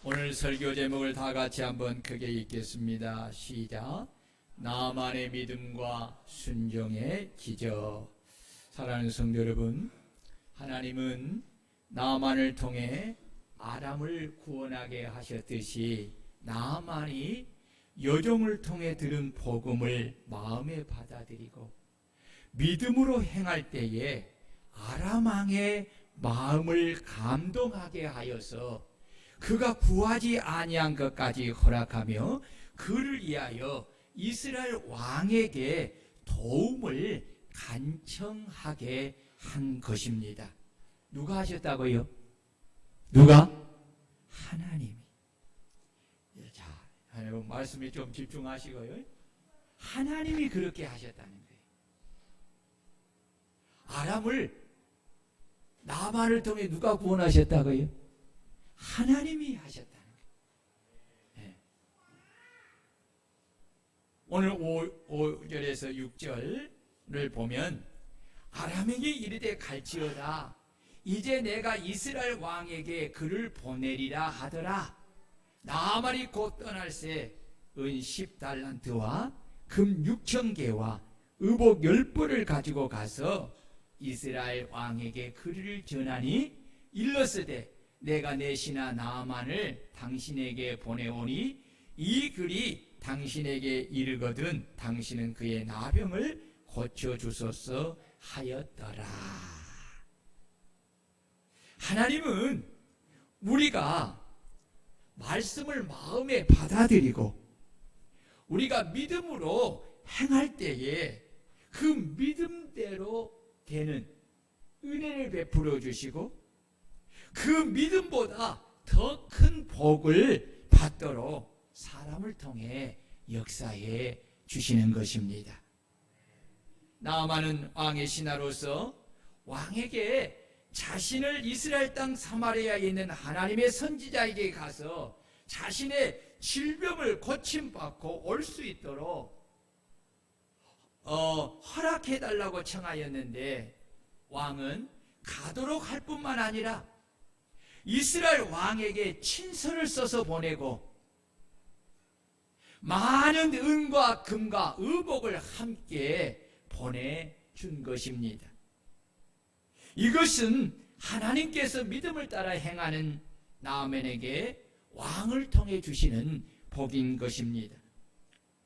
오늘 설교 제목을 다 같이 한번 크게 읽겠습니다. 시작. 나만의 믿음과 순종의 기적. 사랑하는 성도 여러분, 하나님은 나만을 통해 아람을 구원하게 하셨듯이 나만이 여종을 통해 들은 복음을 마음에 받아들이고 믿음으로 행할 때에 아람 왕의 마음을 감동하게 하여서 그가 구하지 아니한 것까지 허락하며 그를 위하여 이스라엘 왕에게 도움을 간청하게 한 것입니다. 누가 하셨다고요? 누가? 하나님이. 자, 여러분 말씀에 좀 집중하시고요. 하나님이 그렇게 하셨다는 거예요. 아람을 나만을 통해 누가 구원하셨다고요? 하나님이 하셨다는 거예요. 네. 오늘 5절에서 6절을 보면 아람에게 이르되 갈지어다 이제 내가 이스라엘 왕에게 그를 보내리라 하더라. 나만이 곧 떠날새 은 10달란트와 금 6,000개와 의복 10벌을 가지고 가서 이스라엘 왕에게 그를 전하니 일렀으되 내가 내 신하 나아만을 당신에게 보내오니 이 글이 당신에게 이르거든 당신은 그의 나병을 고쳐주소서 하였더라. 하나님은 우리가 말씀을 마음에 받아들이고 우리가 믿음으로 행할 때에 그 믿음대로 되는 은혜를 베풀어 주시고 그 믿음보다 더 큰 복을 받도록 사람을 통해 역사해 주시는 것입니다. 나아만은 왕의 신하로서 왕에게 자신을 이스라엘 땅 사마리아에 있는 하나님의 선지자에게 가서 자신의 질병을 고침받고 올 수 있도록 허락해달라고 청하였는데 왕은 가도록 할 뿐만 아니라 이스라엘 왕에게 친서를 써서 보내고 많은 은과 금과 의복을 함께 보내준 것입니다. 이것은 하나님께서 믿음을 따라 행하는 나아만에게 왕을 통해 주시는 복인 것입니다.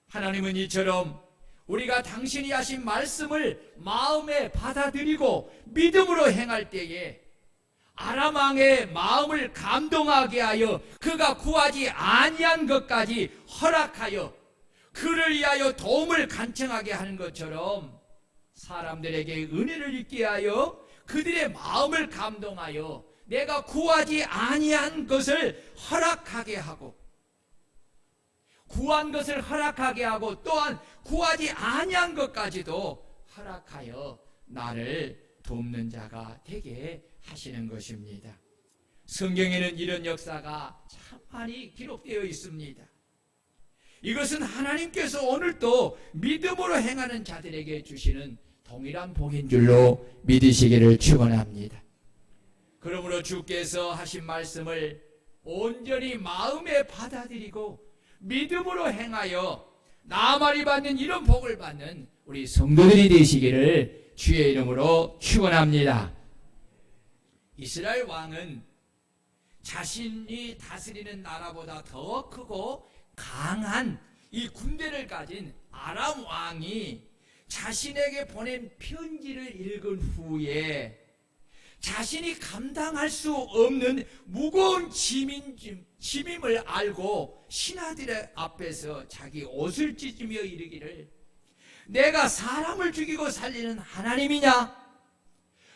하나님은 이처럼 우리가 당신이 하신 말씀을 마음에 받아들이고 믿음으로 행할 때에 아람 왕의 마음을 감동하게 하여 그가 구하지 아니한 것까지 허락하여 그를 위하여 도움을 간청하게 하는 것처럼 사람들에게 은혜를 있게 하여 그들의 마음을 감동하여 내가 구하지 아니한 것을 허락하게 하고 구한 것을 허락하게 하고 또한 구하지 아니한 것까지도 허락하여 나를 돕는 자가 되게 하시는 것입니다. 성경에는 이런 역사가 참 많이 기록되어 있습니다. 이것은 하나님께서 오늘도 믿음으로 행하는 자들에게 주시는 동일한 복인 줄로 믿으시기를 축원합니다. 그러므로 주께서 하신 말씀을 온전히 마음에 받아들이고 믿음으로 행하여 나만이 받는 이런 복을 받는 우리 성도들이 되시기를 주의 이름으로 축원합니다. 이스라엘 왕은 자신이 다스리는 나라보다 더 크고 강한 이 군대를 가진 아람 왕이 자신에게 보낸 편지를 읽은 후에 자신이 감당할 수 없는 무거운 짐임을 알고 신하들의 앞에서 자기 옷을 찢으며 이르기를 내가 사람을 죽이고 살리는 하나님이냐?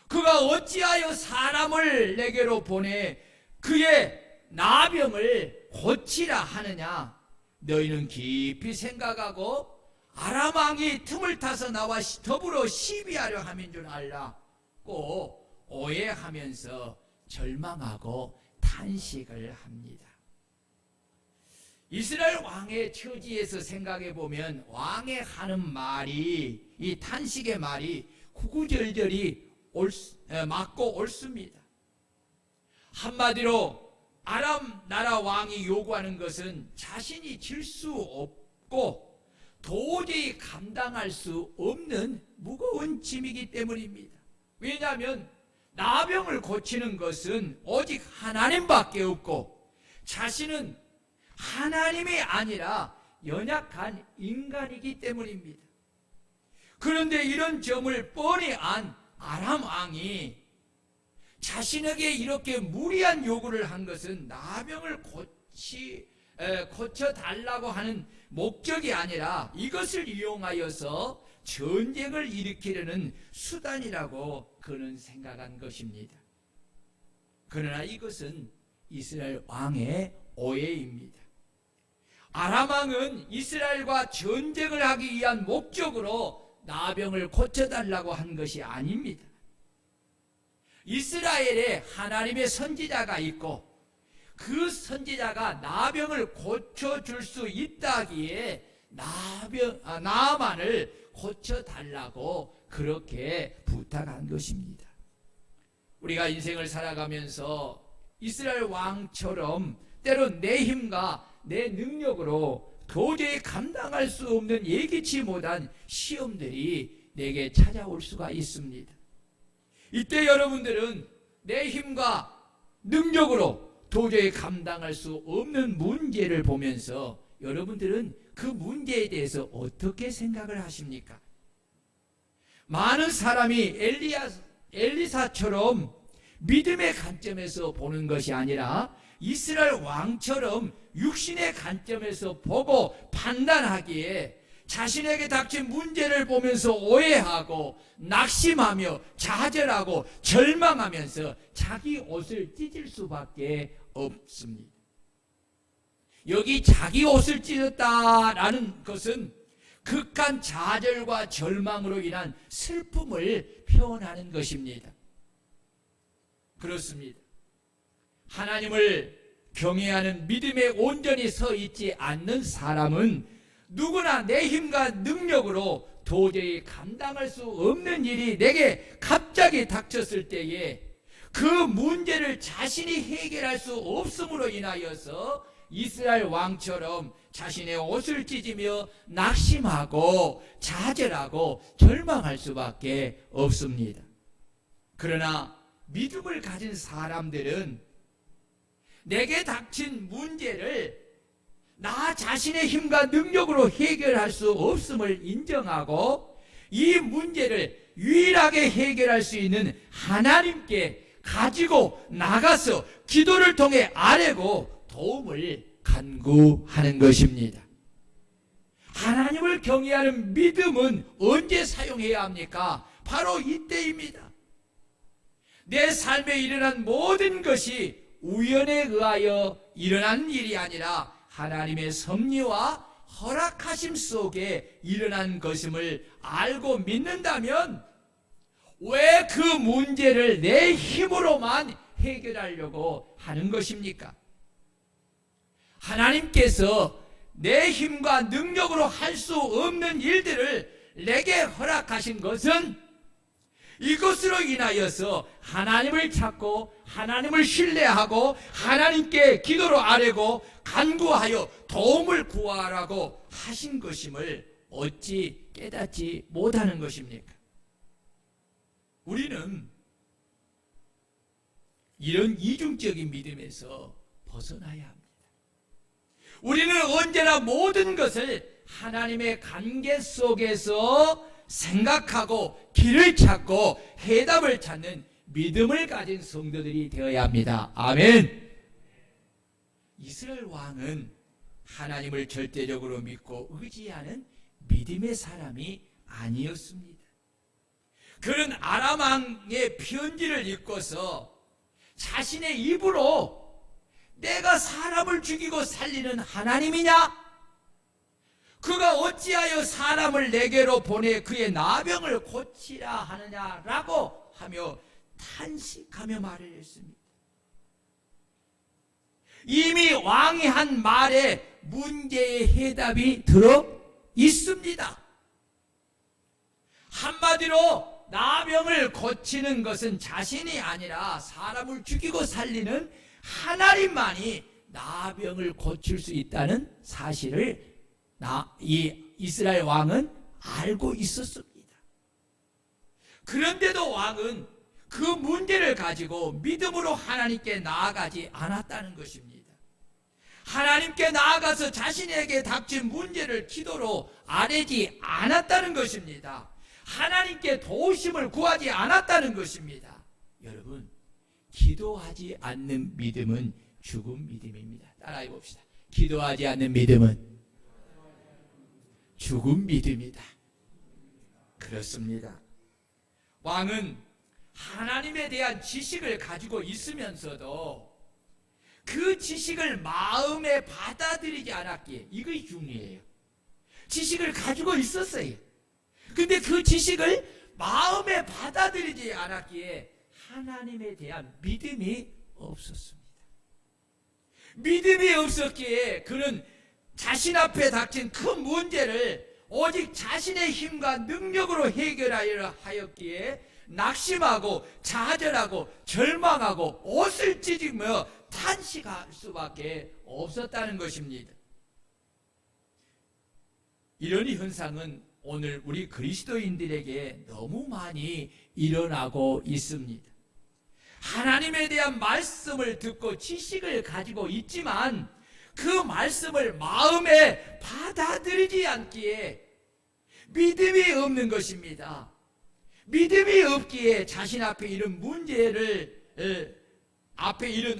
그가 어찌하여 사람을 내게로 보내 그의 나병을 고치라 하느냐? 너희는 깊이 생각하고 아람 왕이 틈을 타서 나와 더불어 시비하려 함인 줄 알라고 오해하면서 절망하고 탄식을 합니다. 이스라엘 왕의 처지에서 생각해 보면 왕의 하는 말이 이 탄식의 말이 구구절절이 맞고 옳습니다. 한마디로 아람 나라 왕이 요구하는 것은 자신이 질 수 없고 도저히 감당할 수 없는 무거운 짐이기 때문입니다. 왜냐하면 나병을 고치는 것은 오직 하나님밖에 없고 자신은 하나님이 아니라 연약한 인간이기 때문입니다. 그런데 이런 점을 뻔히 안 아람 왕이 자신에게 이렇게 무리한 요구를 한 것은 나병을 고쳐달라고 하는 목적이 아니라 이것을 이용하여서 전쟁을 일으키려는 수단이라고 그는 생각한 것입니다. 그러나 이것은 이스라엘 왕의 오해입니다. 아람 왕은 이스라엘과 전쟁을 하기 위한 목적으로 나병을 고쳐달라고 한 것이 아닙니다. 이스라엘에 하나님의 선지자가 있고 그 선지자가 나병을 고쳐줄 수 있다기에 나만을 고쳐달라고 그렇게 부탁한 것입니다. 우리가 인생을 살아가면서 이스라엘 왕처럼 때론 내 힘과 내 능력으로 도저히 감당할 수 없는 예기치 못한 시험들이 내게 찾아올 수가 있습니다. 이때 여러분들은 내 힘과 능력으로 도저히 감당할 수 없는 문제를 보면서 여러분들은 그 문제에 대해서 어떻게 생각을 하십니까? 많은 사람이 엘리사처럼 믿음의 관점에서 보는 것이 아니라 이스라엘 왕처럼 육신의 관점에서 보고 판단하기에 자신에게 닥친 문제를 보면서 오해하고 낙심하며 좌절하고 절망하면서 자기 옷을 찢을 수밖에 없습니다. 여기 자기 옷을 찢었다라는 것은 극한 좌절과 절망으로 인한 슬픔을 표현하는 것입니다. 그렇습니다. 하나님을 경외하는 믿음에 온전히 서 있지 않는 사람은 누구나 내 힘과 능력으로 도저히 감당할 수 없는 일이 내게 갑자기 닥쳤을 때에 그 문제를 자신이 해결할 수 없음으로 인하여서 이스라엘 왕처럼 자신의 옷을 찢으며 낙심하고 좌절하고 절망할 수밖에 없습니다. 그러나 믿음을 가진 사람들은 내게 닥친 문제를 나 자신의 힘과 능력으로 해결할 수 없음을 인정하고 이 문제를 유일하게 해결할 수 있는 하나님께 가지고 나가서 기도를 통해 아뢰고 도움을 간구하는 것입니다. 하나님을 경외하는 믿음은 언제 사용해야 합니까? 바로 이때입니다. 내 삶에 일어난 모든 것이 우연에 의하여 일어난 일이 아니라 하나님의 섭리와 허락하심 속에 일어난 것임을 알고 믿는다면 왜 그 문제를 내 힘으로만 해결하려고 하는 것입니까? 하나님께서 내 힘과 능력으로 할 수 없는 일들을 내게 허락하신 것은 이것으로 인하여서 하나님을 찾고 하나님을 신뢰하고 하나님께 기도로 아뢰고 간구하여 도움을 구하라고 하신 것임을 어찌 깨닫지 못하는 것입니까? 우리는 이런 이중적인 믿음에서 벗어나야 합니다. 우리는 언제나 모든 것을 하나님의 관계 속에서 생각하고 길을 찾고 해답을 찾는 믿음을 가진 성도들이 되어야 합니다. 아멘. 이스라엘 왕은 하나님을 절대적으로 믿고 의지하는 믿음의 사람이 아니었습니다. 그는 아람 왕의 편지를 읽고서 자신의 입으로 내가 사람을 죽이고 살리는 하나님이냐? 그가 어찌하여 사람을 내게로 보내 그의 나병을 고치라 하느냐라고 하며 탄식하며 말을 했습니다. 이미 왕이 한 말에 문제의 해답이 들어 있습니다. 한마디로 나병을 고치는 것은 자신이 아니라 사람을 죽이고 살리는 하나님만이 나병을 고칠 수 있다는 사실을 이 이스라엘 왕은 알고 있었습니다. 그런데도 왕은 그 문제를 가지고 믿음으로 하나님께 나아가지 않았다는 것입니다. 하나님께 나아가서 자신에게 닥친 문제를 기도로 아뢰지 않았다는 것입니다. 하나님께 도우심을 구하지 않았다는 것입니다. 여러분, 기도하지 않는 믿음은 죽은 믿음입니다. 따라해 봅시다. 기도하지 않는 믿음은 죽은 믿음이다. 그렇습니다. 왕은 하나님에 대한 지식을 가지고 있으면서도 그 지식을 마음에 받아들이지 않았기에, 이것이 중요해요. 지식을 가지고 있었어요. 근데 그 지식을 마음에 받아들이지 않았기에 하나님에 대한 믿음이 없었습니다. 믿음이 없었기에 그는 자신 앞에 닥친 큰 문제를 오직 자신의 힘과 능력으로 해결하려 하였기에 낙심하고 좌절하고 절망하고 옷을 찢으며 탄식할 수밖에 없었다는 것입니다. 이런 현상은 오늘 우리 그리스도인들에게 너무 많이 일어나고 있습니다. 하나님에 대한 말씀을 듣고 지식을 가지고 있지만 그 말씀을 마음에 받아들이지 않기에 믿음이 없는 것입니다. 믿음이 없기에 자신 앞에 이런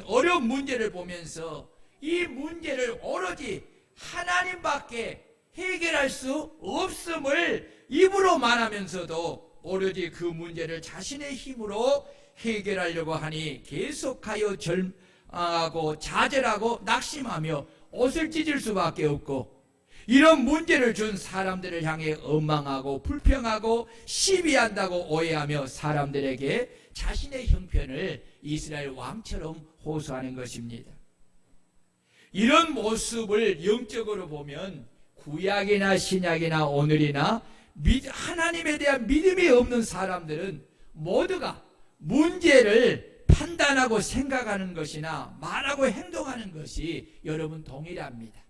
어려운 문제를 보면서 이 문제를 오로지 하나님밖에 해결할 수 없음을 입으로 말하면서도 오로지 그 문제를 자신의 힘으로 해결하려고 하니 계속하여 절망하고 좌절하고 낙심하며 옷을 찢을 수밖에 없고, 이런 문제를 준 사람들을 향해 원망하고 불평하고 시비한다고 오해하며 사람들에게 자신의 형편을 이스라엘 왕처럼 호소하는 것입니다. 이런 모습을 영적으로 보면 구약이나 신약이나 오늘이나 하나님에 대한 믿음이 없는 사람들은 모두가 문제를 판단하고 생각하는 것이나 말하고 행동하는 것이 여러분 동일합니다.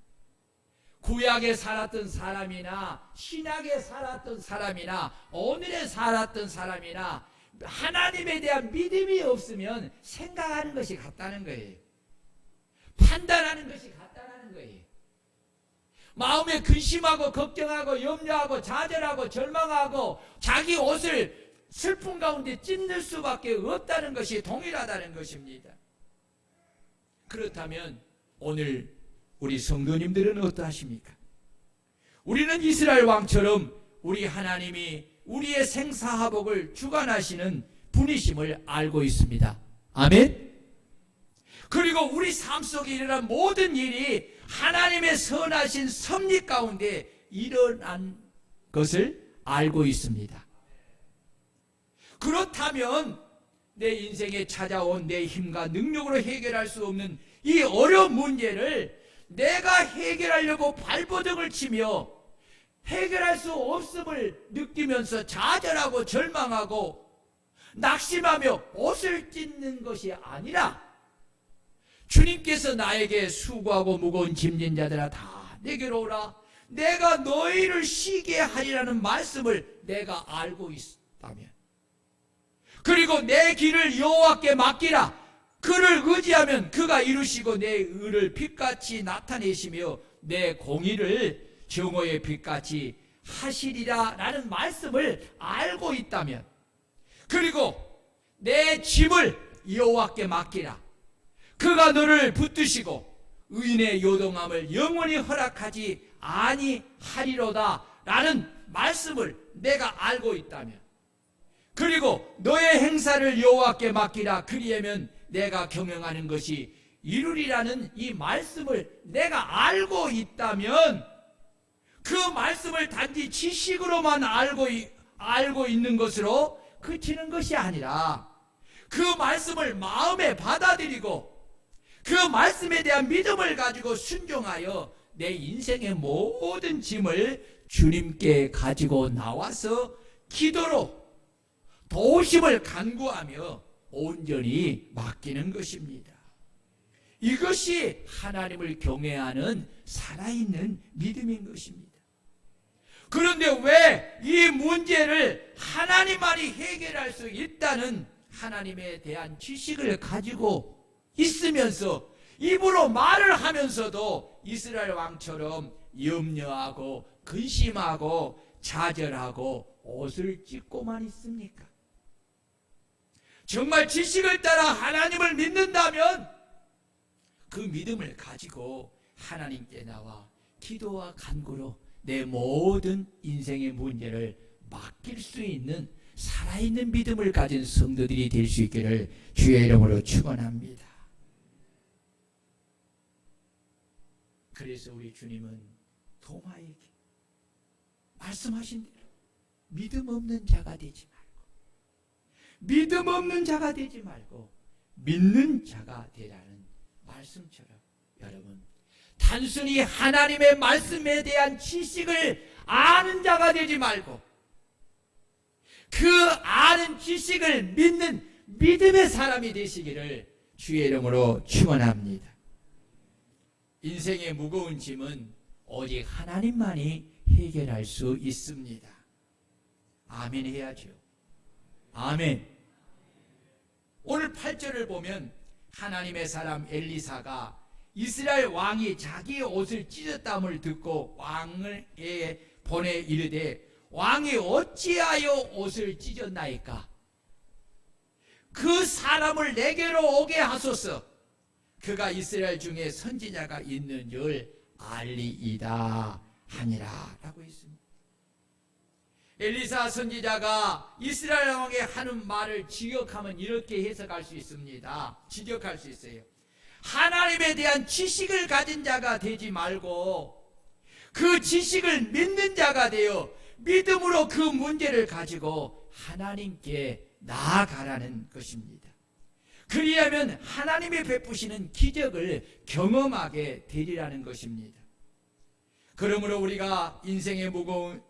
구약에 살았던 사람이나 신약에 살았던 사람이나 오늘에 살았던 사람이나 하나님에 대한 믿음이 없으면 생각하는 것이 같다는 거예요. 판단하는 것이 같다는 거예요. 마음에 근심하고 걱정하고 염려하고 좌절하고 절망하고 자기 옷을 슬픔 가운데 찢는 수밖에 없다는 것이 동일하다는 것입니다. 그렇다면 오늘 우리 성도님들은 어떠하십니까? 우리는 이스라엘 왕처럼 우리 하나님이 우리의 생사화복을 주관하시는 분이심을 알고 있습니다. 아멘. 그리고 우리 삶 속에 일어난 모든 일이 하나님의 선하신 섭리 가운데 일어난 것을 알고 있습니다. 그렇다면 내 인생에 찾아온 내 힘과 능력으로 해결할 수 없는 이 어려운 문제를 내가 해결하려고 발버둥을 치며 해결할 수 없음을 느끼면서 좌절하고 절망하고 낙심하며 옷을 찢는 것이 아니라, 주님께서 나에게 수고하고 무거운 짐진 자들아 다 내게로 오라, 내가 너희를 쉬게 하리라는 말씀을 내가 알고 있다면, 그리고 내 길을 여호와께 맡기라, 그를 의지하면 그가 이루시고 내 의를 빛같이 나타내시며 내 공의를 정오의 빛같이 하시리라 라는 말씀을 알고 있다면, 그리고 내 짐을 여호와께 맡기라, 그가 너를 붙드시고 의인의 요동함을 영원히 허락하지 아니하리로다 라는 말씀을 내가 알고 있다면, 그리고 너의 행사를 여호와께 맡기라, 그리하면 내가 경영하는 것이 이루리라는 이 말씀을 내가 알고 있다면, 그 말씀을 단지 지식으로만 알고 있는 것으로 그치는 것이 아니라 그 말씀을 마음에 받아들이고 그 말씀에 대한 믿음을 가지고 순종하여 내 인생의 모든 짐을 주님께 가지고 나와서 기도로 도심을 간구하며 온전히 맡기는 것입니다. 이것이 하나님을 경외하는 살아있는 믿음인 것입니다. 그런데 왜 이 문제를 하나님만이 해결할 수 있다는 하나님에 대한 지식을 가지고 있으면서 입으로 말을 하면서도 이스라엘 왕처럼 염려하고 근심하고 좌절하고 옷을 찢고만 있습니까? 정말 지식을 따라 하나님을 믿는다면 그 믿음을 가지고 하나님께 나와 기도와 간구로 내 모든 인생의 문제를 맡길 수 있는 살아있는 믿음을 가진 성도들이 될 수 있기를 주의 이름으로 축원합니다. 그래서 우리 주님은 도마에게 말씀하신 대로 믿음 없는 자가 되지 말고, 믿음 없는 자가 되지 말고 믿는 자가 되라는 말씀처럼, 여러분 단순히 하나님의 말씀에 대한 지식을 아는 자가 되지 말고 그 아는 지식을 믿는 믿음의 사람이 되시기를 주의 이름으로 축원합니다. 인생의 무거운 짐은 오직 하나님만이 해결할 수 있습니다. 아멘 해야죠. 아멘. 오늘 8절을 보면 하나님의 사람 엘리사가 이스라엘 왕이 자기의 옷을 찢었담을 듣고 왕에게 보내 이르되 왕이 어찌하여 옷을 찢었나이까? 그 사람을 내게로 오게 하소서. 그가 이스라엘 중에 선지자가 있는 줄 알리이다 하니라 라고 했습니다. 엘리사 선지자가 이스라엘 왕에 하는 말을 직역하면 이렇게 해석할 수 있습니다. 직역할 수 있어요. 하나님에 대한 지식을 가진 자가 되지 말고 그 지식을 믿는 자가 되어 믿음으로 그 문제를 가지고 하나님께 나아가라는 것입니다. 그리하면 하나님이 베푸시는 기적을 경험하게 되리라는 것입니다. 그러므로 우리가 인생의 무거운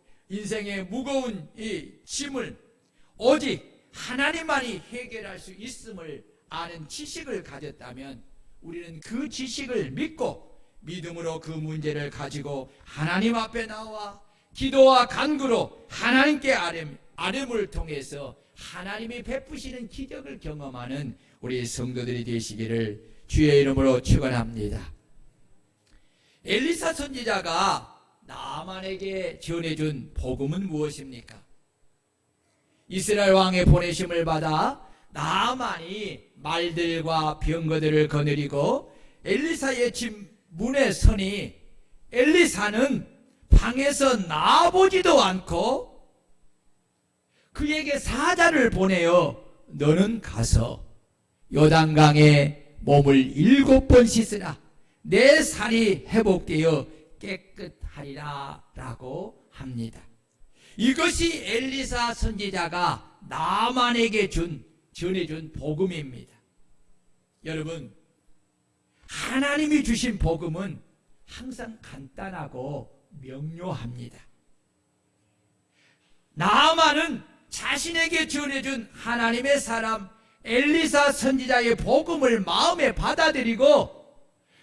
이 짐을 오직 하나님만이 해결할 수 있음을 아는 지식을 가졌다면 우리는 그 지식을 믿고 믿음으로 그 문제를 가지고 하나님 앞에 나와 기도와 간구로 하나님께 아뢰음을 통해서 하나님이 베푸시는 기적을 경험하는 우리 성도들이 되시기를 주의 이름으로 축원합니다. 엘리사 선지자가 나만에게 전해준 복음은 무엇입니까? 이스라엘 왕의 보내심을 받아 나만이 말들과 병거들을 거느리고 엘리사의 집 문에 서니 엘리사는 방에서 나보지도 않고 그에게 사자를 보내어 너는 가서 요단강에 몸을 7번 씻으라. 내 살이 회복되어 깨끗하리라 라고 합니다. 이것이 엘리사 선지자가 나만에게 전해준 복음입니다. 여러분, 하나님이 주신 복음은 항상 간단하고 명료합니다. 나만은 자신에게 전해준 하나님의 사람 엘리사 선지자의 복음을 마음에 받아들이고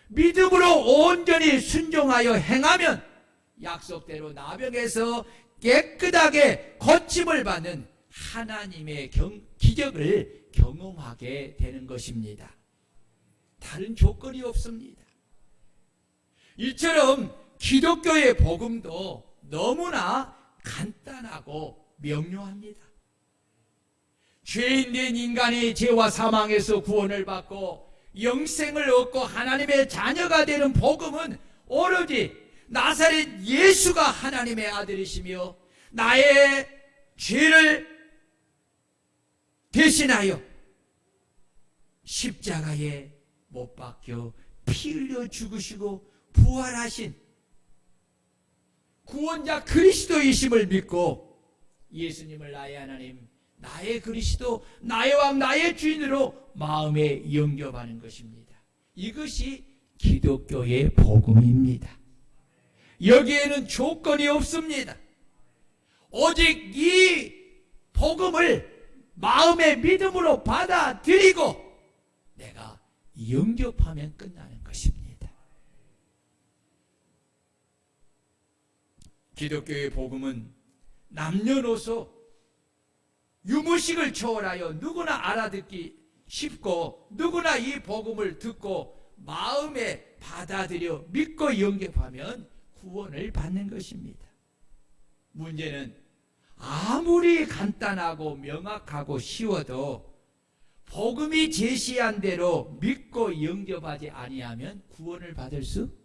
믿음으로 온전히 순종하여 행하면 약속대로 나병에서 깨끗하게 고침을 받는 하나님의 기적을 경험하게 되는 것입니다. 다른 조건이 없습니다. 이처럼 기독교의 복음도 너무나 간단하고 명료합니다. 죄인된 인간이 죄와 사망에서 구원을 받고 영생을 얻고 하나님의 자녀가 되는 복음은 오로지 나사렛 예수가 하나님의 아들이시며 나의 죄를 대신하여 십자가에 못 박혀 피 흘려 죽으시고 부활하신 구원자 그리스도이심을 믿고 예수님을 나의 하나님, 나의 그리스도, 나의 왕, 나의 주인으로 마음에 영접하는 것입니다. 이것이 기독교의 복음입니다. 여기에는 조건이 없습니다. 오직 이 복음을 마음의 믿음으로 받아들이고 내가 영접하면 끝나는 것입니다. 기독교의 복음은 남녀노소 유무식을 초월하여 누구나 알아듣기 쉽고 누구나 이 복음을 듣고 마음에 받아들여 믿고 영접하면 구원을 받는 것입니다. 문제는 아무리 간단하고 명확하고 쉬워도 복음이 제시한 대로 믿고 영접하지 아니하면 구원을 받을 수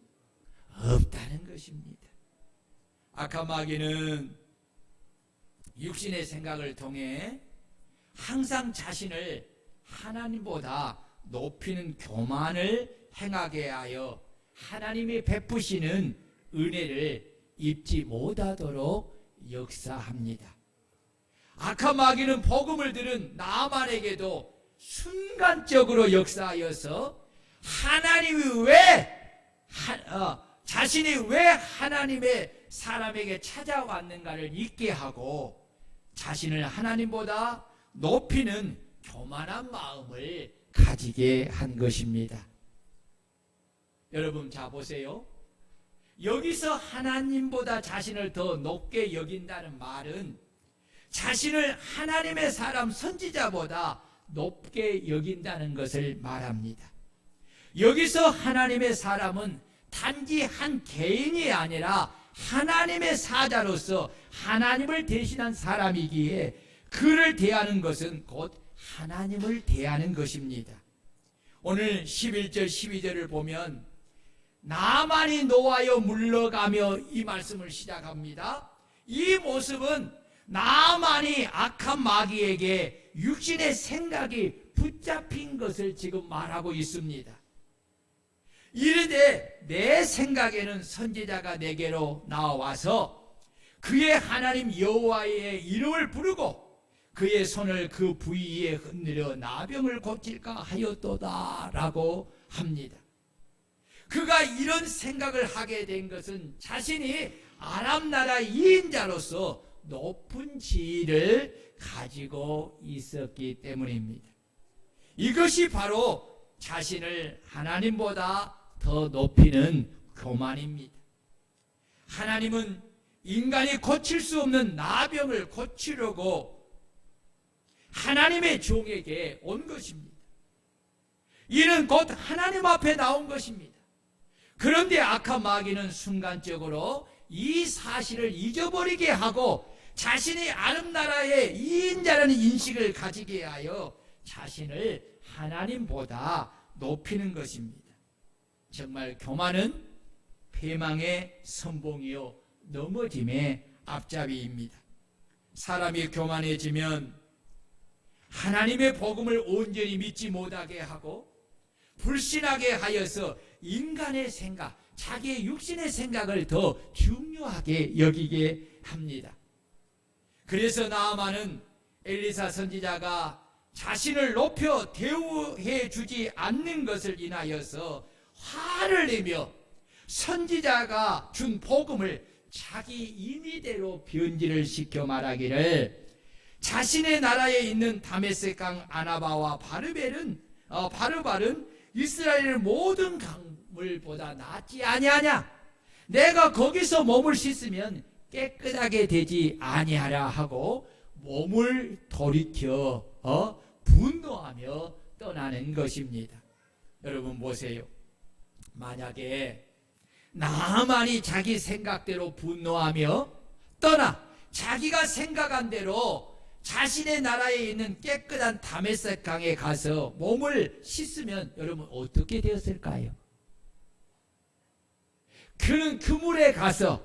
없다는 것입니다. 악한 마귀는 육신의 생각을 통해 항상 자신을 하나님보다 높이는 교만을 행하게 하여 하나님이 베푸시는 은혜를 입지 못하도록 역사합니다. 악한 마귀는 복음을 들은 나만에게도 순간적으로 역사하여서 하나님이 자신이 왜 하나님의 사람에게 찾아왔는가를 잊게 하고 자신을 하나님보다 높이는 교만한 마음을 가지게 한 것입니다. 여러분 자 보세요. 여기서 하나님보다 자신을 더 높게 여긴다는 말은 자신을 하나님의 사람 선지자보다 높게 여긴다는 것을 말합니다. 여기서 하나님의 사람은 단지 한 개인이 아니라 하나님의 사자로서 하나님을 대신한 사람이기에 그를 대하는 것은 곧 하나님을 대하는 것입니다. 오늘 11절 12절을 보면 나만이 노하여 물러가며 이 말씀을 시작합니다. 이 모습은 나만이 악한 마귀에게 육신의 생각이 붙잡힌 것을 지금 말하고 있습니다. 이르되 내 생각에는 선지자가 내게로 나와서 그의 하나님 여호와의 이름을 부르고 그의 손을 그 부위에 흔들어 나병을 고칠까 하였도다 라고 합니다. 그가 이런 생각을 하게 된 것은 자신이 아람 나라 이인자로서 높은 지위를 가지고 있었기 때문입니다. 이것이 바로 자신을 하나님보다 더 높이는 교만입니다. 하나님은 인간이 고칠 수 없는 나병을 고치려고 하나님의 종에게 온 것입니다. 이는 곧 하나님 앞에 나온 것입니다. 그런데 악한 마귀는 순간적으로 이 사실을 잊어버리게 하고 자신이 아름나라의 이인자라는 인식을 가지게 하여 자신을 하나님보다 높이는 것입니다. 정말 교만은 패망의 선봉이요 넘어짐의 앞잡이입니다. 사람이 교만해지면 하나님의 복음을 온전히 믿지 못하게 하고 불신하게 하여서 인간의 생각, 자기의 육신의 생각을 더 중요하게 여기게 합니다. 그래서 나아만은 엘리사 선지자가 자신을 높여 대우해 주지 않는 것을 인하여서 화를 내며 선지자가 준 복음을 자기 임의대로 변질을 시켜 말하기를 자신의 나라에 있는 다메섹강 아나바와 바르발은 이스라엘 모든 강물보다 낫지 아니하냐? 내가 거기서 몸을 씻으면 깨끗하게 되지 아니하라 하고 몸을 돌이켜 분노하며 떠나는 것입니다. 여러분 보세요. 만약에 나만이 자기 생각대로 분노하며 떠나 자기가 생각한 대로 자신의 나라에 있는 깨끗한 다메섹 강에 가서 몸을 씻으면 여러분 어떻게 되었을까요? 그는 그 물에 가서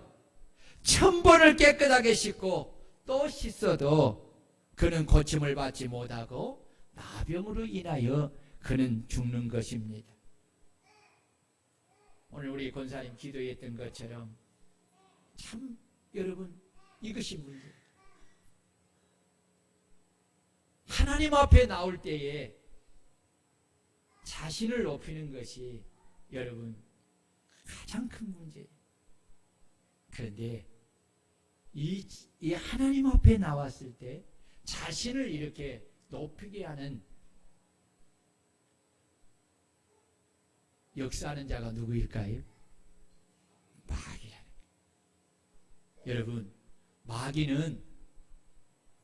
1000번을 깨끗하게 씻고 또 씻어도 그는 고침을 받지 못하고 나병으로 인하여 그는 죽는 것입니다. 오늘 우리 권사님 기도했던 것처럼 참 여러분 이것이 문제예요. 하나님 앞에 나올 때에 자신을 높이는 것이 여러분 가장 큰 문제예요. 그런데 이 하나님 앞에 나왔을 때 자신을 이렇게 높이게 하는 역사하는 자가 누구일까요? 마귀라는 거예요. 여러분, 마귀는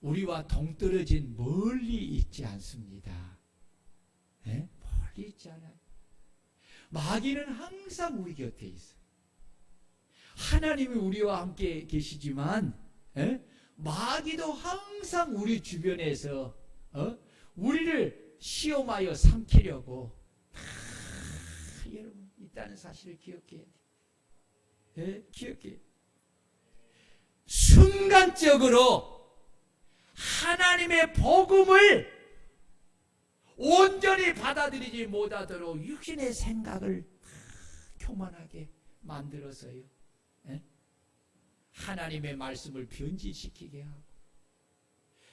우리와 동떨어진 멀리 있지 않습니다. 네? 멀리 있지 않아요. 마귀는 항상 우리 곁에 있어요. 하나님이 우리와 함께 계시지만 마귀도 항상 우리 주변에서 우리를 시험하여 삼키려고 여러분 있다는 사실을 기억해야 돼요. 기억해요. 순간적으로 하나님의 복음을 온전히 받아들이지 못하도록 육신의 생각을 교만하게 만들어서요. 하나님의 말씀을 변질시키게 하고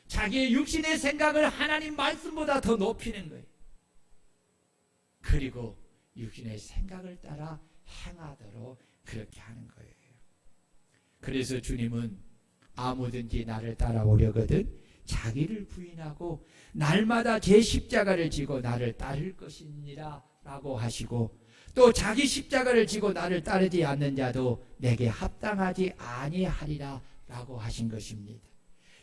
자기의 육신의 생각을 하나님 말씀보다 더 높이는 거예요. 그리고 육신의 생각을 따라 행하도록 그렇게 하는 거예요. 그래서 주님은 아무든지 나를 따라오려거든 자기를 부인하고 날마다 제 십자가를 지고 나를 따를 것이니라 라고 하시고, 또 자기 십자가를 지고 나를 따르지 않는 자도 내게 합당하지 아니하리라 라고 하신 것입니다.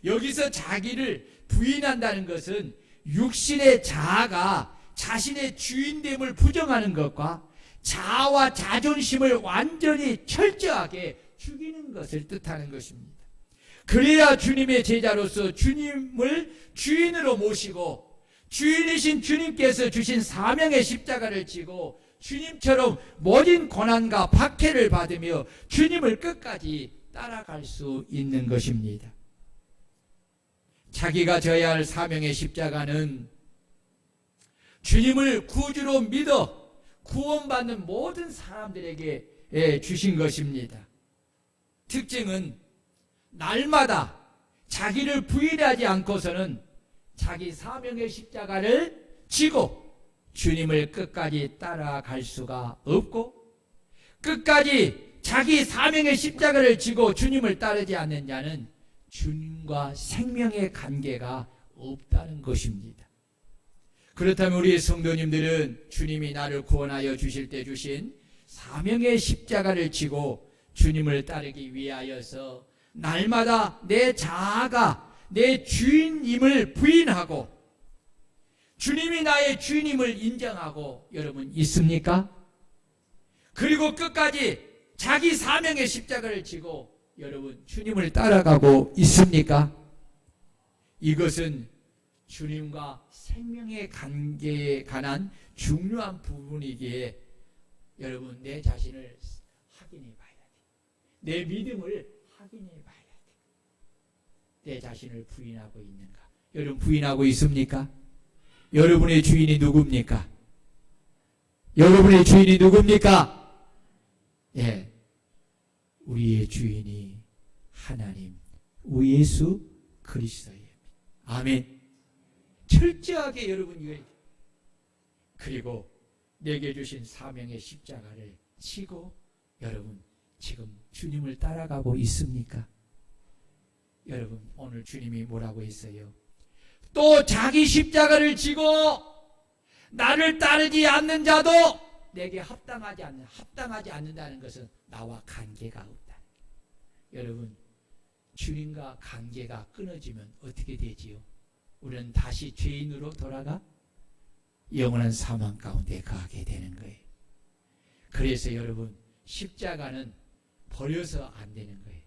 여기서 자기를 부인한다는 것은 육신의 자아가 자신의 주인됨을 부정하는 것과 자아와 자존심을 완전히 철저하게 죽이는 것을 뜻하는 것입니다. 그래야 주님의 제자로서 주님을 주인으로 모시고 주인이신 주님께서 주신 사명의 십자가를 지고 주님처럼 모든 고난과 박해를 받으며 주님을 끝까지 따라갈 수 있는 것입니다. 자기가 져야 할 사명의 십자가는 주님을 구주로 믿어 구원받는 모든 사람들에게 주신 것입니다. 특징은 날마다 자기를 부인하지 않고서는 자기 사명의 십자가를 지고 주님을 끝까지 따라갈 수가 없고, 끝까지 자기 사명의 십자가를 지고 주님을 따르지 않는 자는 주님과 생명의 관계가 없다는 것입니다. 그렇다면 우리 성도님들은 주님이 나를 구원하여 주실 때 주신 사명의 십자가를 지고 주님을 따르기 위하여서 날마다 내 자아가 내 주인임을 부인하고 주님이 나의 주인임을 인정하고 여러분 있습니까? 그리고 끝까지 자기 사명의 십자가를 지고 여러분 주님을 따라가고 있습니까? 이것은 주님과 생명의 관계에 관한 중요한 부분이기에 여러분 내 자신을 확인해 봐야 돼. 내 믿음을 확인해 봐야 돼. 내 자신을 부인하고 있는가? 여러분 부인하고 있습니까? 여러분의 주인이 누굽니까? 여러분의 주인이 누굽니까? 예, 우리의 주인이 하나님, 우리 예수 그리스도입니다. 아멘. 철저하게 여러분 이거, 그리고 내게 주신 사명의 십자가를 지고 여러분 지금 주님을 따라가고 있습니까? 여러분 오늘 주님이 뭐라고 했어요? 또 자기 십자가를 지고 나를 따르지 않는 자도 내게 합당하지 않는다는 것은 나와 관계가 없다. 여러분 주님과 관계가 끊어지면 어떻게 되지요? 우리는 다시 죄인으로 돌아가 영원한 사망 가운데 가게 되는 거예요. 그래서 여러분 십자가는 버려서 안 되는 거예요.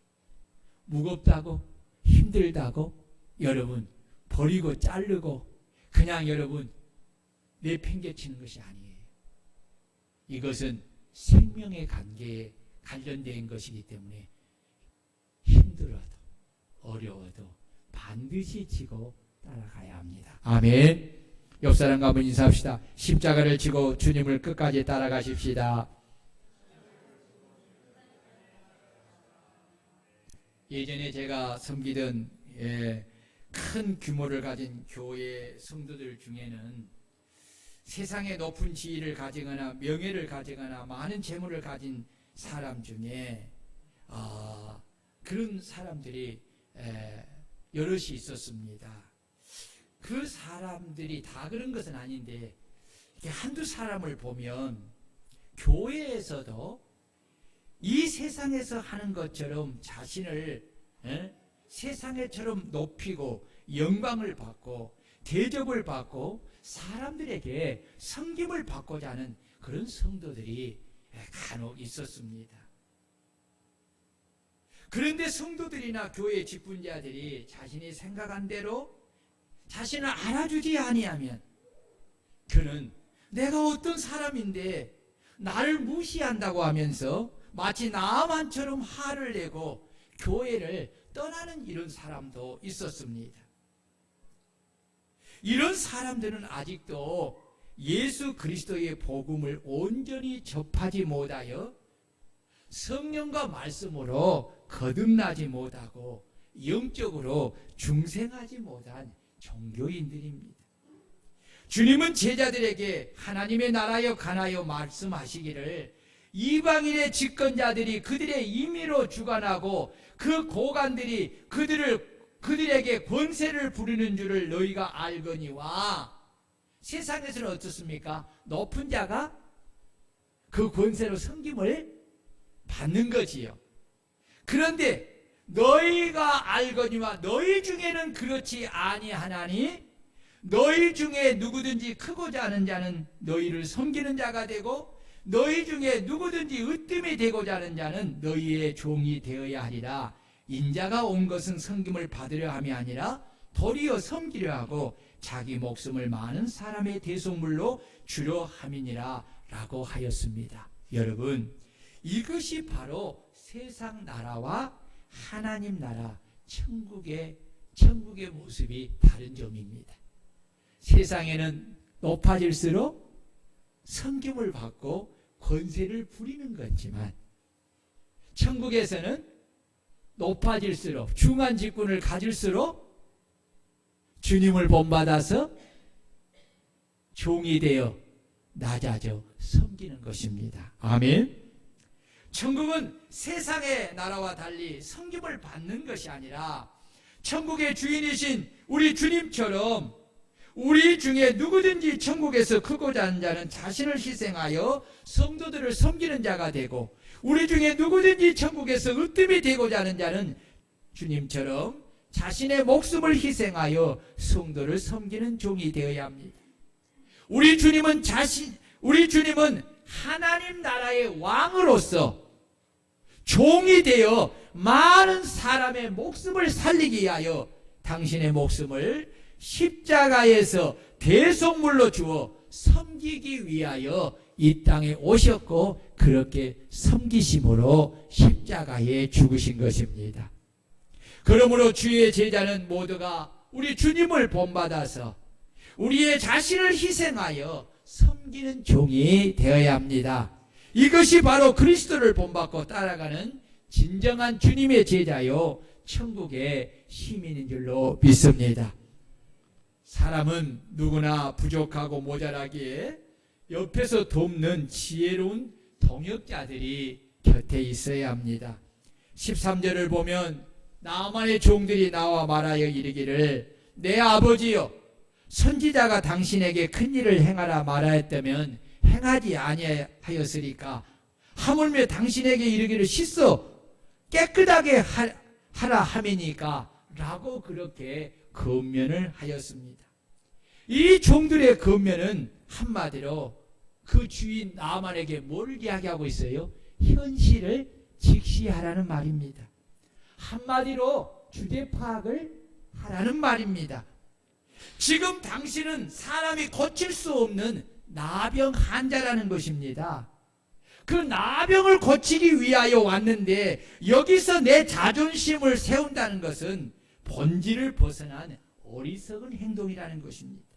무겁다고 힘들다고 여러분 버리고 자르고 그냥 여러분 내팽개치는 것이 아니에요. 이것은 생명의 관계에 관련된 것이기 때문에 힘들어도 어려워도 반드시 지고 따라가야 합니다. 아멘. 옆 사람과 한번 인사합시다. 십자가를 지고 주님을 끝까지 따라가십시다. 예전에 제가 섬기던 큰 규모를 가진 교회 성도들 중에는 세상에 높은 지위를 가지거나 명예를 가지거나 많은 재물을 가진 사람 중에 그런 사람들이 여럿이 있었습니다. 그 사람들이 다 그런 것은 아닌데 이렇게 한두 사람을 보면 교회에서도 이 세상에서 하는 것처럼 자신을 세상에처럼 높이고 영광을 받고 대접을 받고 사람들에게 섬김을 받고자 하는 그런 성도들이 간혹 있었습니다. 그런데 성도들이나 교회 직분자들이 자신이 생각한 대로 자신을 알아주지 아니하면 그는 내가 어떤 사람인데 나를 무시한다고 하면서 마치 나만처럼 화를 내고 교회를 떠나는 이런 사람도 있었습니다. 이런 사람들은 아직도 예수 그리스도의 복음을 온전히 접하지 못하여 성령과 말씀으로 거듭나지 못하고 영적으로 중생하지 못한 종교인들입니다. 주님은 제자들에게 하나님의 나라여 가나요 말씀하시기를 이방인의 집권자들이 그들의 임의로 주관하고 그 고관들이 그들에게 권세를 부리는 줄을 너희가 알거니와. 세상에서는 어떻습니까? 높은 자가 그 권세로 섬김을 받는 거지요. 그런데 너희가 알거니와 너희 중에는 그렇지 아니하나니 너희 중에 누구든지 크고자 하는 자는 너희를 섬기는 자가 되고 너희 중에 누구든지 으뜸이 되고자 하는 자는 너희의 종이 되어야 하리라. 인자가 온 것은 섬김을 받으려 함이 아니라 도리어 섬기려 하고 자기 목숨을 많은 사람의 대속물로 주려 함이니라 라고 하였습니다. 여러분, 이것이 바로 세상 나라와 하나님 나라 천국의 모습이 다른 점입니다. 세상에는 높아질수록 섬김을 받고 권세를 부리는 거지만 천국에서는 높아질수록 중한 직분을 가질수록 주님을 본받아서 종이 되어 낮아져 섬기는 것입니다. 아멘. 천국은 세상의 나라와 달리 섬김을 받는 것이 아니라 천국의 주인이신 우리 주님처럼 우리 중에 누구든지 천국에서 크고자 하는 자는 자신을 희생하여 성도들을 섬기는 자가 되고 우리 중에 누구든지 천국에서 으뜸이 되고자 하는 자는 주님처럼 자신의 목숨을 희생하여 성도를 섬기는 종이 되어야 합니다. 우리 주님은 하나님 나라의 왕으로서 종이 되어 많은 사람의 목숨을 살리기 위하여 당신의 목숨을 십자가에서 대속물로 주어 섬기기 위하여 이 땅에 오셨고 그렇게 섬기심으로 십자가에 죽으신 것입니다. 그러므로 주의 제자는 모두가 우리 주님을 본받아서 우리의 자신을 희생하여 섬기는 종이 되어야 합니다. 이것이 바로 그리스도를 본받고 따라가는 진정한 주님의 제자요 천국의 시민인 줄로 믿습니다. 사람은 누구나 부족하고 모자라기에 옆에서 돕는 지혜로운 동역자들이 곁에 있어야 합니다. 13절을 보면 나만의 종들이 나와 말하여 이르기를 내 아버지여 선지자가 당신에게 큰 일을 행하라 말하였다면 행하지 아니하였으리까 하물며 당신에게 이르기를 씻어 깨끗하게 하라 함이니까 라고 그렇게 권면을 하였습니다. 이 종들의 권면은 한마디로 그 주인 나만에게 뭘 이야기하고 있어요? 현실을 직시하라는 말입니다. 한마디로 주제 파악을 하라는 말입니다. 지금 당신은 사람이 고칠 수 없는 나병 환자라는 것입니다. 그 나병을 고치기 위하여 왔는데 여기서 내 자존심을 세운다는 것은 본질을 벗어난 어리석은 행동이라는 것입니다.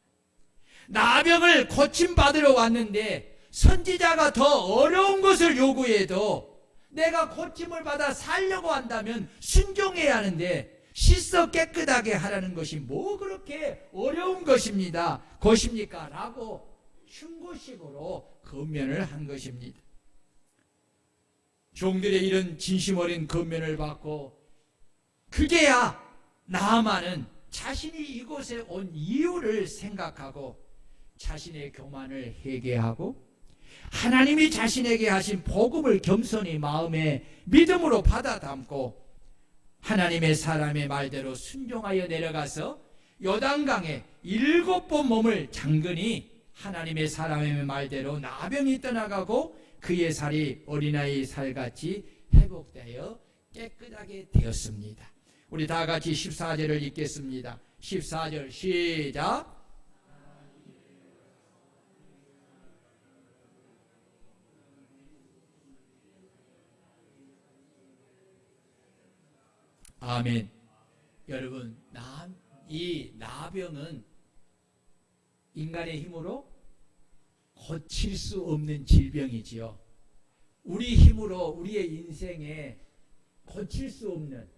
나병을 고침받으러 왔는데 선지자가 더 어려운 것을 요구해도 내가 고침을 받아 살려고 한다면 순종해야 하는데 씻어 깨끗하게 하라는 것이 뭐 그렇게 어려운 것입니까? 라고 충고식으로 권면을 한 것입니다. 종들의 이런 진심 어린 권면을 받고 그제야 나아만은 자신이 이곳에 온 이유를 생각하고 자신의 교만을 회개하고 하나님이 자신에게 하신 복음을 겸손히 마음에 믿음으로 받아 담고 하나님의 사람의 말대로 순종하여 내려가서 요단강에 7번 몸을 잠그니 하나님의 사람의 말대로 나병이 떠나가고 그의 살이 어린아이 살같이 회복되어 깨끗하게 되었습니다. 우리 다 같이 14절을 읽겠습니다. 14절 시작. 아멘. 여러분, 이 나병은 인간의 힘으로 고칠 수 없는 질병이지요. 우리 힘으로 우리의 인생에 고칠 수 없는,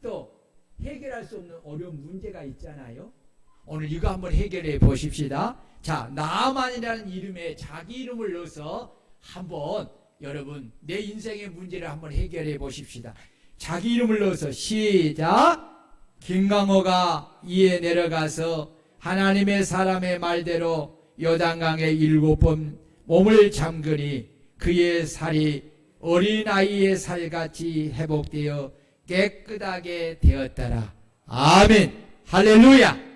또 해결할 수 없는 어려운 문제가 있잖아요. 오늘 이거 한번 해결해 보십시다. 자, 나만이라는 이름에 자기 이름을 넣어서 한번 여러분 내 인생의 문제를 한번 해결해 보십시다. 자기 이름을 넣어서 시작. 김강호가 이에 내려가서 하나님의 사람의 말대로 요단강에 7번 몸을 잠그니 그의 살이 어린아이의 살같이 회복되어 깨끗하게 되었더라. 아멘. 할렐루야.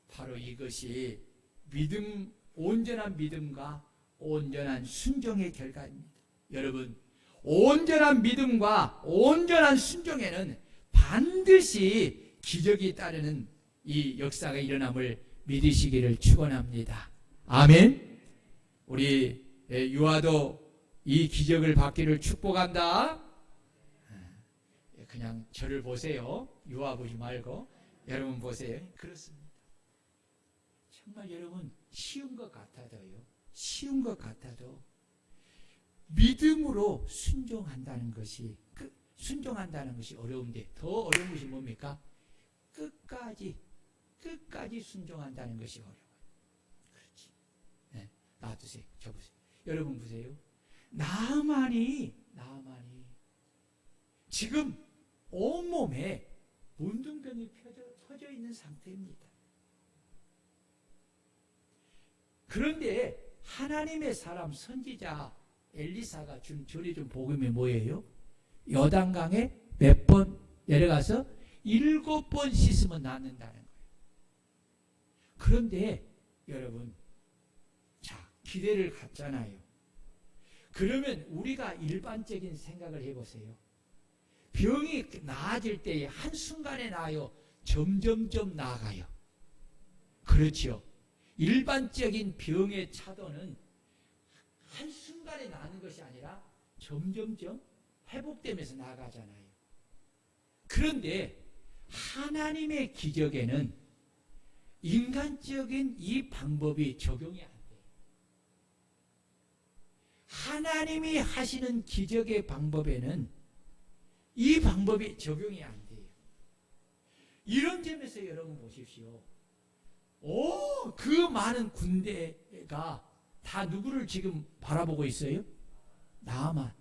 바로 이것이 온전한 믿음과 온전한 순종의 결과입니다. 여러분, 온전한 믿음과 온전한 순종에는 반드시 기적이 따르는 이 역사가 일어남을 믿으시기를 축원합니다. 아멘. 우리 유아도 이 기적을 받기를 축복한다. 그냥 저를 보세요. 유아 보지 말고 여러분 보세요. 그렇습니다. 정말 여러분 쉬운 것 같아도요. 쉬운 것 같아도 믿음으로 순종한다는 것이 어려운데 더 어려운 것이 뭡니까? 끝까지 순종한다는 것이 어려워요. 그렇지. 네, 놔두세요. 저 보세요. 여러분 보세요. 나만이 지금 온몸에 문둥병이 퍼져 있는 상태입니다. 그런데 하나님의 사람 선지자 엘리사가 전해 준 복음이 뭐예요? 요단강에 몇 번 내려가서 7번 씻으면 낫는다는 거예요. 그런데 여러분, 자, 기대를 갖잖아요. 그러면 우리가 일반적인 생각을 해보세요. 병이 나아질 때에 한순간에 나아요? 점점점 나아가요? 그렇죠. 일반적인 병의 차도는 한순간에 나는 것이 아니라 점점점 회복되면서 나아가잖아요. 그런데 하나님의 기적에는 인간적인 이 방법이 적용이 안 돼요. 하나님이 하시는 기적의 방법에는 이 방법이 적용이 안 돼요. 이런 점에서 여러분 보십시오. 그 많은 군대가 다 누구를 지금 바라보고 있어요? 나만.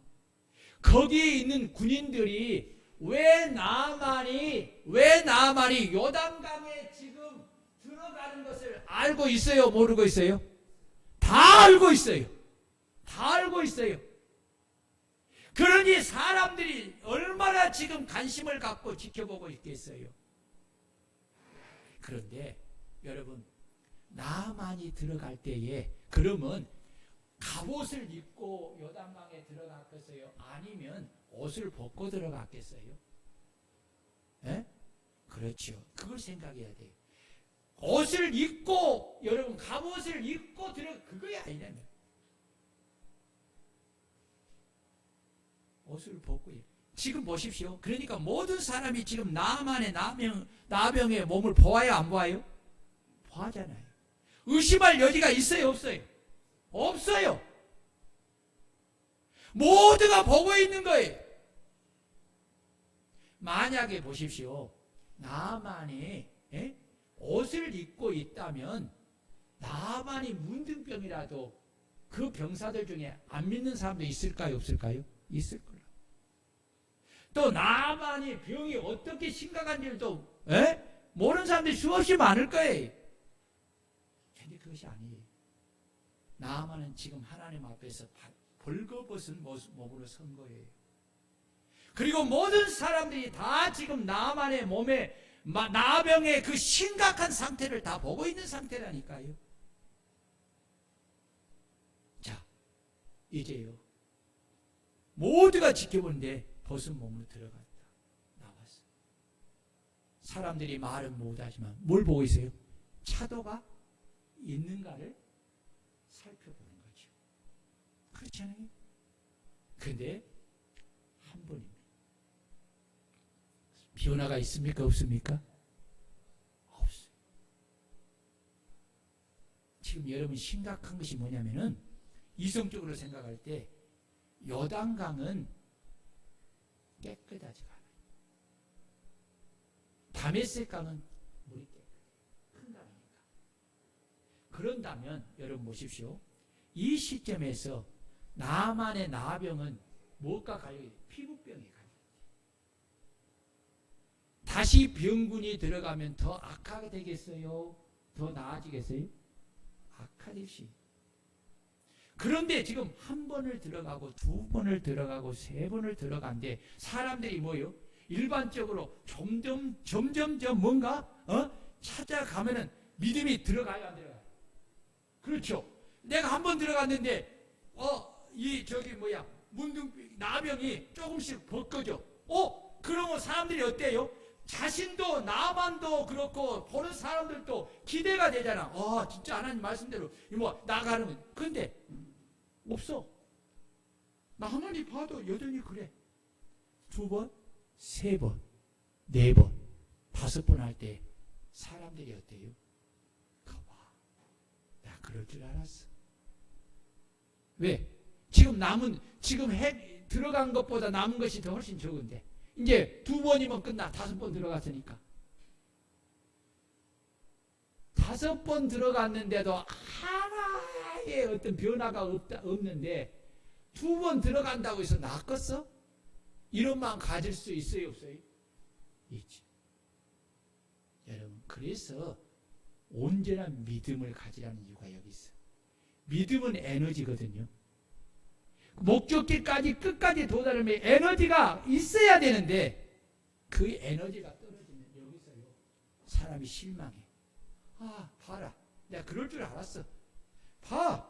거기에 있는 군인들이 왜 나만이 요단강에 지금 들어가는 것을 알고 있어요? 모르고 있어요? 다 알고 있어요. 다 알고 있어요. 그러니 사람들이 얼마나 지금 관심을 갖고 지켜보고 있겠어요. 그런데 여러분, 나만이 들어갈 때에 그러면 갑옷을 입고 요단강에 들어갔겠어요? 아니면 옷을 벗고 들어갔겠어요? 예? 그렇죠. 그걸 생각해야 돼요. 옷을 입고, 여러분 갑옷을 입고 그거야 아니냐면 옷을 벗고. 지금 보십시오. 그러니까 모든 사람이 지금 나만의 나병의 몸을 보아요, 안 보아요? 보아잖아요. 의심할 여지가 있어요, 없어요? 없어요. 모두가 보고 있는 거예요. 만약에 보십시오. 나만이 옷을 입고 있다면 나만이 문둥병이라도 그 병사들 중에 안 믿는 사람도 있을까요, 없을까요? 있을 거예요. 또 나만이 병이 어떻게 심각한지도 에? 모르는 사람들이 수없이 많을 거예요. 근데 그것이 아니에요. 나아만은 지금 하나님 앞에서 벌거벗은 몸으로 선 거예요. 그리고 모든 사람들이 다 지금 나아만의 몸에 나병의 그 심각한 상태를 다 보고 있는 상태라니까요. 자, 이제요. 모두가 지켜보는데 벗은 몸으로 들어갔다. 나왔어. 사람들이 말은 못하지만 뭘 보고 있어요? 차도가 있는가를 살펴보는 거죠. 그렇잖아요. 근데 한 번입니다. 변화가 있습니까? 없습니까? 없어요. 지금 여러분 심각한 것이 뭐냐면은 이성적으로 생각할 때 요단강은 깨끗하지가 않아요. 다메섹강은 물이 깨끗해요. 큰 강이니까. 그런다면 여러분 보십시오. 이 시점에서 나만의 나병은 무엇과 관련이 피부병에 관련이 다시 병군이 들어가면 더 악화가 되겠어요? 더 나아지겠어요? 악화될 수 있어요. 그런데 지금 한 번을 들어가고 두 번을 들어가고 세 번을 들어간데 사람들이 뭐요? 일반적으로 점점 뭔가 찾아가면은 믿음이 들어가요, 안 들어가요? 그렇죠. 내가 한 번 들어갔는데 나병이 조금씩 벗겨져. 그러면 사람들이 어때요? 자신도 나만도 그렇고 보는 사람들도 기대가 되잖아. 진짜 하나님 말씀대로 나가는. 근데 없어. 나 하나님 봐도 여전히 그래. 두 번, 세 번, 네 번, 다섯 번 할 때 사람들이 어때요? 가봐. 나 그럴 줄 알았어. 왜? 지금 들어간 것보다 남은 것이 더 훨씬 적은데. 이제 두 번이면 끝나. 다섯 번 들어갔으니까. 다섯 번 들어갔는데도 하나의 어떤 변화가 없는데 두 번 들어간다고 해서 낫겠어? 이런 마음 가질 수 있어요, 없어요? 있죠. 여러분, 그래서 온전한 믿음을 가지라는 이유가 여기 있어요. 믿음은 에너지거든요. 목적지까지 끝까지 도달하면 에너지가 있어야 되는데 그 에너지가 떨어지면 여기서요 사람이 실망해. 봐라. 내가 그럴 줄 알았어. 봐.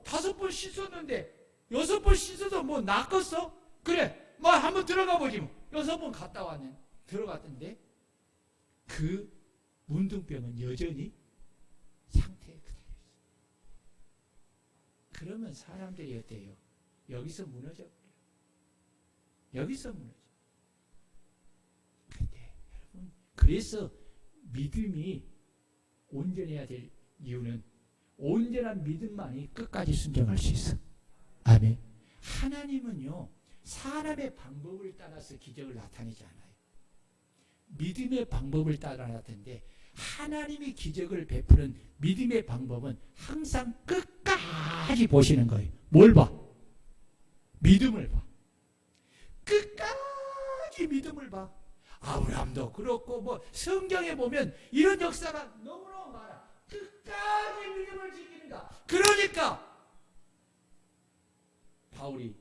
다섯 번 씻었는데 여섯 번 씻어서 낫겠어? 그래. 한번 들어가 보지. 여섯 번 갔다 왔네. 들어갔던데 그 문둥병은 여전히 상태에 그대로 있어. 그러면 사람들이 어때요? 여기서 무너져 버려. 여기서 무너져. 근데 여러분, 그래서 믿음이 온전해야 될 이유는 온전한 믿음만이 끝까지 순종할 수 있어. 아멘. 하나님은요 사람의 방법을 따라서 기적을 나타내지 않아요. 믿음의 방법을 따라 나타내는데 하나님이 기적을 베푸는 믿음의 방법은 항상 끝까지 보시는 거예요. 뭘 봐? 믿음을 봐. 끝까지 믿음을 봐. 아브라함도 그렇고 성경에 보면 이런 역사가 너무너무 많아. 끝까지 믿음을 지키는가. 그러니까 바울이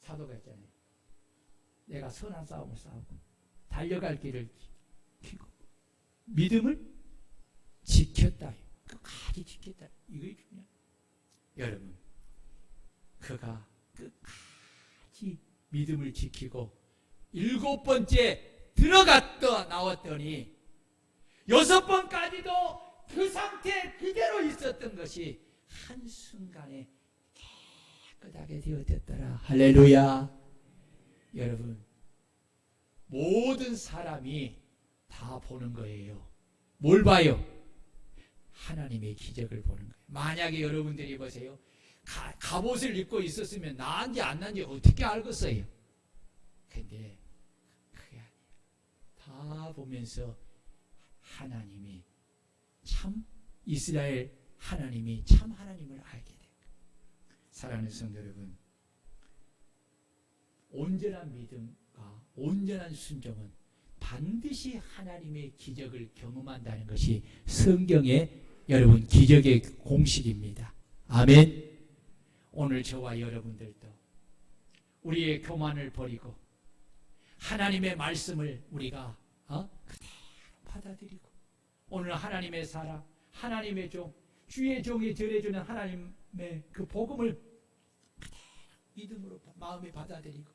사도가 있잖아요. 내가 선한 싸움을 싸우고 달려갈 길을 지키고 믿음을 지켰다. 끝까지 지켰다. 이게 중요해요. 여러분, 그가 끝까지 믿음을 지키고 일곱 번째 들어갔다 나왔더니 여섯 번까지도 그 상태 그대로 있었던 것이 한순간에 깨끗하게 되어졌더라. 할렐루야. 여러분, 모든 사람이 다 보는 거예요. 뭘 봐요? 하나님의 기적을 보는 거예요. 만약에 여러분들이 보세요. 갑옷을 입고 있었으면 나은지 안 나은지 어떻게 알겠어요? 근데 그게 아니에요. 다 보면서 하나님이 참 이스라엘 하나님이 참 하나님을 알게 돼요. 사랑하는 성도 여러분, 온전한 믿음과 온전한 순종은 반드시 하나님의 기적을 경험한다는 것이 성경의 여러분 기적의 공식입니다. 아멘. 오늘 저와 여러분들도 우리의 교만을 버리고 하나님의 말씀을 우리가 그대로 받아들이고 오늘 하나님의 사람, 하나님의 종, 주의 종이 전해주는 하나님의 그 복음을 믿음으로 마음에 받아들이고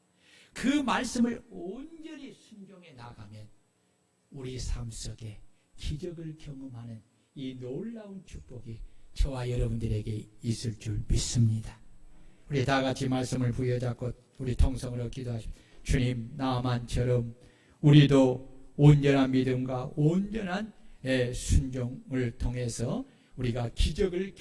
그 말씀을 온전히 순종해 나가면 우리 삶 속에 기적을 경험하는 이 놀라운 축복이 저와 여러분들에게 있을 줄 믿습니다. 우리 다 같이 말씀을 부여잡고 우리 통성으로 기도하십시오. 주님, 나만처럼 우리도 온전한 믿음과 온전한 순종을 통해서 우리가 기적을